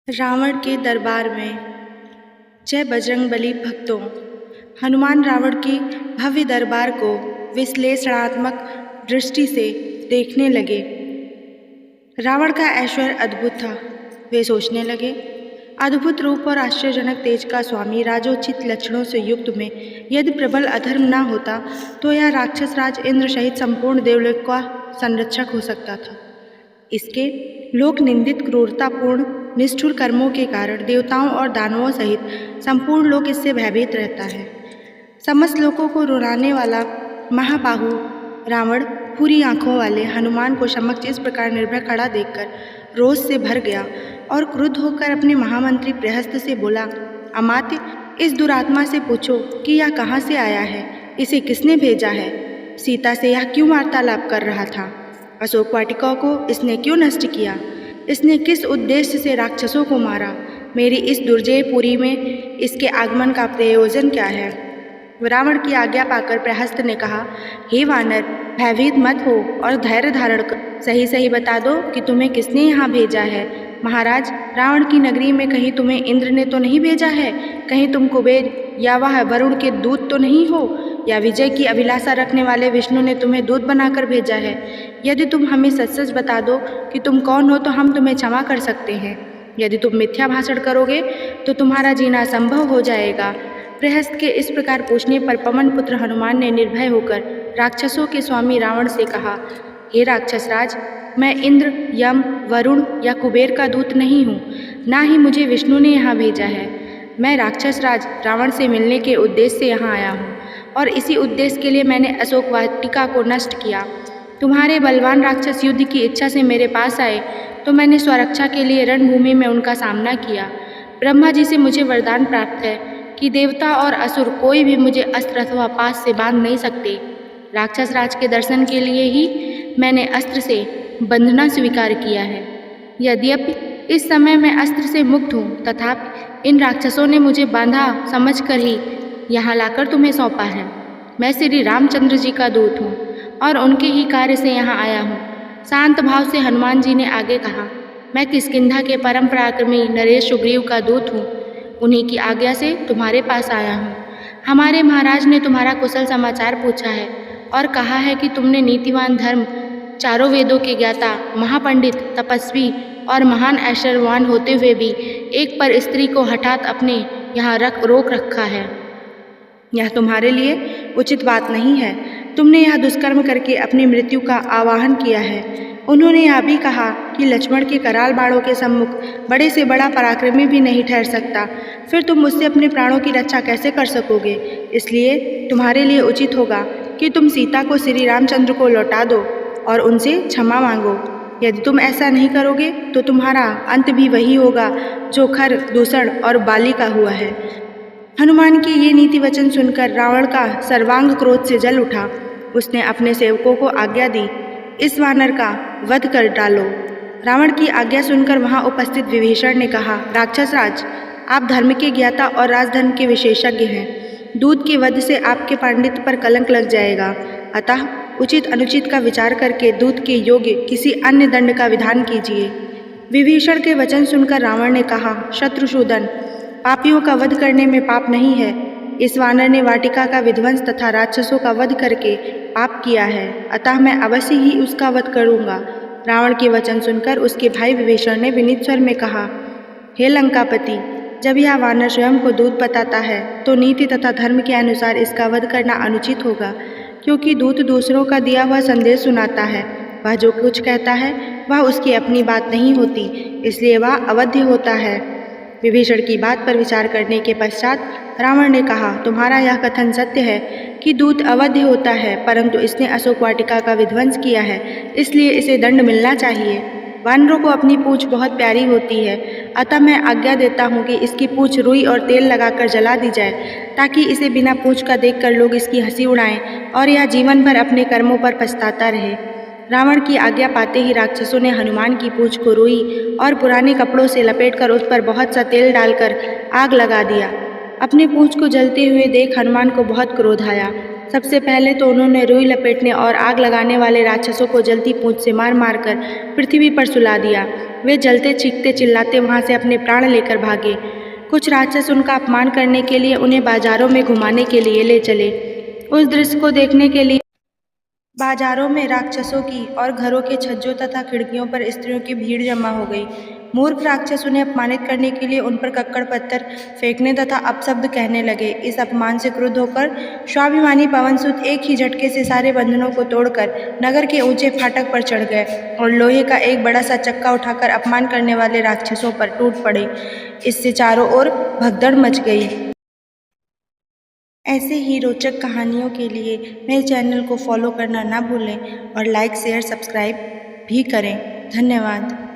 रावण के दरबार में। जय बजरंगबली भक्तों। हनुमान रावण के भव्य दरबार को विश्लेषणात्मक दृष्टि से देखने लगे। रावण का ऐश्वर्य अद्भुत था। वे सोचने लगे, अद्भुत रूप और आश्चर्यजनक तेज का स्वामी, राजोचित लक्षणों से युक्त में यदि प्रबल अधर्म न होता तो यह राक्षस राज इंद्र सहित संपूर्ण देवलोक का संरक्षक हो सकता था। इसके लोक निंदित क्रूरतापूर्ण निष्ठुर कर्मों के कारण देवताओं और दानवों सहित संपूर्ण लोक इससे भयभीत रहता है। समस्त लोगों को रुलाने वाला महाबाहु रावण पूरी आंखों वाले हनुमान को समक्ष इस प्रकार निर्भय खड़ा देखकर रोष से भर गया और क्रुद्ध होकर अपने महामंत्री प्रहस्त से बोला, अमात्य, इस दुरात्मा से पूछो कि यह कहाँ से आया है, इसे किसने भेजा है? सीता से यह क्यों वार्तालाप कर रहा था? अशोक वाटिका को इसने क्यों नष्ट किया? इसने किस उद्देश्य से राक्षसों को मारा? मेरी इस दुर्जय पुरी में इसके आगमन का प्रयोजन क्या है? रावण की आज्ञा पाकर प्रहस्त ने कहा, हे वानर, भयभीत मत हो और धैर्य धारण कर सही सही बता दो कि तुम्हें किसने यहाँ भेजा है। महाराज, रावण की नगरी में कहीं तुम्हें इंद्र ने तो नहीं भेजा है? कहीं तुम कुबेर या वह वरुण के दूत तो नहीं हो? या विजय की अभिलाषा रखने वाले विष्णु ने तुम्हें दूत बनाकर भेजा है? यदि तुम हमें सच सच बता दो कि तुम कौन हो तो हम तुम्हें क्षमा कर सकते हैं। यदि तुम मिथ्या भाषण करोगे तो तुम्हारा जीना असंभव हो जाएगा। प्रहस्त के इस प्रकार पूछने पर पवन पुत्र हनुमान ने निर्भय होकर राक्षसों के स्वामी रावण से कहा, हे राक्षस राज, मैं इंद्र, यम, वरुण या कुबेर का दूत नहीं हूँ, ना ही मुझे विष्णु ने यहाँ भेजा है। मैं राक्षस राज रावण से मिलने के उद्देश्य से यहाँ आया हूँ और इसी उद्देश्य के लिए मैंने अशोक वाटिका को नष्ट किया। तुम्हारे बलवान राक्षस युद्ध की इच्छा से मेरे पास आए तो मैंने स्वरक्षा के लिए रणभूमि में उनका सामना किया। ब्रह्मा जी से मुझे वरदान प्राप्त है कि देवता और असुर कोई भी मुझे अस्त्र अथवा पास से बांध नहीं सकते। राक्षस राज के दर्शन के लिए ही मैंने अस्त्र से बंधना स्वीकार किया है। यद्यपि इस समय मैं अस्त्र से मुक्त हूँ, तथापि इन राक्षसों ने मुझे बांधा समझकर ही यहाँ लाकर तुम्हें सौंपा है। मैं श्री रामचंद्र जी का दूत हूँ और उनके ही कार्य से यहाँ आया हूँ। शांत भाव से हनुमान जी ने आगे कहा, मैं किष्किंधा के परम पराक्रमी नरेश सुग्रीव का दूत हूँ। उन्हीं की आज्ञा से तुम्हारे पास आया हूँ। हमारे महाराज ने तुम्हारा कुशल समाचार पूछा है और कहा है कि तुमने नीतिवान, धर्म, चारों वेदों के ज्ञाता, महापंडित, तपस्वी और महान ऐश्वर्यवान होते हुए भी एक पर स्त्री को हठात अपने यहाँ रोक रखा है। यह तुम्हारे लिए उचित बात नहीं है। तुमने यह दुष्कर्म करके अपनी मृत्यु का आवाहन किया है। उन्होंने यह भी कहा कि लक्ष्मण के कराल बाणों के सम्मुख बड़े से बड़ा पराक्रमी भी नहीं ठहर सकता। फिर तुम मुझसे अपने प्राणों की रक्षा कैसे कर सकोगे? इसलिए तुम्हारे लिए उचित होगा कि तुम सीता को श्री रामचंद्र को लौटा दो और उनसे क्षमा मांगो। यदि तुम ऐसा नहीं करोगे तो तुम्हारा अंत भी वही होगा जो खर, दूषण और बाली का हुआ है। हनुमान की ये नीति वचन सुनकर रावण का सर्वांग क्रोध से जल उठा। उसने अपने सेवकों को आज्ञा दी, इस वानर का वध कर डालो। रावण की आज्ञा सुनकर वहां उपस्थित विभीषण ने कहा, राक्षस राज, आप धर्म के ज्ञाता और राजधर्म के विशेषज्ञ हैं। दूत के वध से आपके पांडित्य पर कलंक लग जाएगा। अतः उचित अनुचित का विचार करके दूत के योग्य किसी अन्य दंड का विधान कीजिए। विभीषण के वचन सुनकर रावण ने कहा, शत्रुसूदन, पापियों का वध करने में पाप नहीं है। इस वानर ने वाटिका का विध्वंस तथा राक्षसों का वध करके पाप किया है, अतः मैं अवश्य ही उसका वध करूँगा। रावण के वचन सुनकर उसके भाई विभीषण ने विनीत स्वर में कहा, हे लंकापति, जब यह वानर स्वयं को दूत बताता है तो नीति तथा धर्म के अनुसार इसका वध करना अनुचित होगा, क्योंकि दूत दूसरों का दिया हुआ संदेश सुनाता है। वह जो कुछ कहता है वह उसकी अपनी बात नहीं होती, इसलिए वह अवध्य होता है। विभीषण की बात पर विचार करने के पश्चात रावण ने कहा, तुम्हारा यह कथन सत्य है कि दूत अवध्य होता है, परंतु इसने अशोक वाटिका का विध्वंस किया है, इसलिए इसे दंड मिलना चाहिए। वानरों को अपनी पूंछ बहुत प्यारी होती है, अतः मैं आज्ञा देता हूँ कि इसकी पूंछ रुई और तेल लगाकर जला दी जाए, ताकि इसे बिना पूंछ का देखकर लोग इसकी हंसी उड़ाएं और यह जीवन भर अपने कर्मों पर पछताता रहे। रावण की आज्ञा पाते ही राक्षसों ने हनुमान की पूंछ को रुई और पुराने कपड़ों से लपेटकर उस पर बहुत सा तेल डालकर आग लगा दिया। अपने पूंछ को जलते हुए देख हनुमान को बहुत क्रोध आया। सबसे पहले तो उन्होंने रुई लपेटने और आग लगाने वाले राक्षसों को जलती पूंछ से मार मार कर पृथ्वी पर सुला दिया। वे जलते चीखते चिल्लाते वहाँ से अपने प्राण लेकर भागे। कुछ राक्षस उनका अपमान करने के लिए उन्हें बाजारों में घुमाने के लिए ले चले। उस दृश्य को देखने के लिए बाजारों में राक्षसों की और घरों के छज्जों तथा खिड़कियों पर स्त्रियों की भीड़ जमा हो गई। मूर्ख राक्षस उन्हें अपमानित करने के लिए उन पर कक्कड़ पत्थर फेंकने तथा अपशब्द कहने लगे। इस अपमान से क्रुद्ध होकर स्वाभिमानी पवनसुत एक ही झटके से सारे बंधनों को तोड़कर नगर के ऊंचे फाटक पर चढ़ गए और लोहे का एक बड़ा सा चक्का उठाकर अपमान करने वाले राक्षसों पर टूट पड़े। इससे चारों ओर भगदड़ मच गई। ऐसे ही रोचक कहानियों के लिए मेरे चैनल को फॉलो करना ना भूलें और लाइक शेयर सब्सक्राइब भी करें। धन्यवाद।